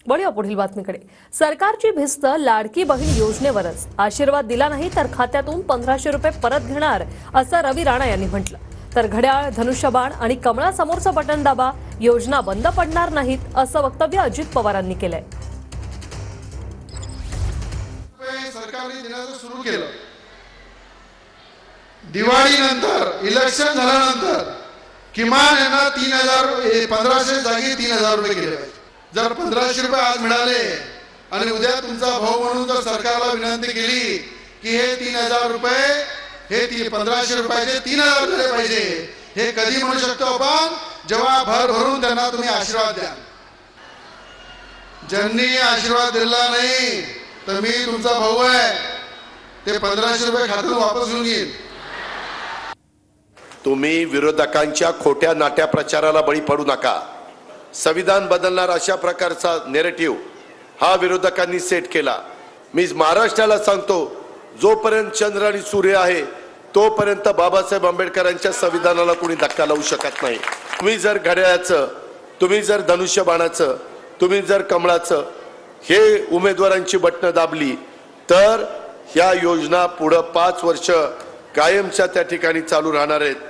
वळूया पुढील बातमीकडे। सरकारची भिस्त लाडकी बहीण योजनेवरच, आशीर्वाद दिला नाही तर खात्यातून 1500 रुपये परत घेणार असं रवी राणा यांनी म्हटलं। तर घड्याळ, धनुष्यबाण आणि कमळासमोरचं बटन दाबा, योजना बंद पडणार नाहीत असं वक्तव्य अजित पवारांनी केलंय। सरकारने देण्याचं सुरू केलं। दिवाळीनंतर इलेक्शन झाल्यानंतर किमान यांना 1500 जागी 3000 रुपये केले पाहिजे। जर 1500 रुपये आज मिळाले आणि उद्या तुमचा भाऊ म्हणून जर सरकारला विनंती केली की हे 3000 रुपये, हे 1500 रुपयाचे 3000 झाले पाहिजे, हे कधी म्हणू शकतो आपण? जेव्हा भर भरून त्यांना तुम्ही आशीर्वाद द्या। ज्यांनी आशीर्वाद दिला नाही तर मी तुमचा भाऊ आहे, ते 1500 रुपये खात्यातून वापस घेऊन घेईन। तुम्ही विरोधकांच्या खोट्या नाट्या प्रचाराला बळी पडू नका। संविधान बदलणार अशा प्रकारचा नॅरेटिव्ह हा विरोधकांनी सेट केला। मी महाराष्ट्राला सांगतो, जोपर्यंत चंद्र आणि सूर्य आहे तोपर्यंत बाबासाहेब आंबेडकरांच्या संविधानाला कोणी धक्का लावू शकत नाही। तुम्ही जर घड्याळाचं, तुम्ही जर धनुष्यबाणाचं, तुम्ही जर कमळाचं हे उमेदवारांची बटणं दाबली तर ह्या योजना पुढे 5 वर्ष कायमच्या त्या ठिकाणी चालू राहणार आहेत।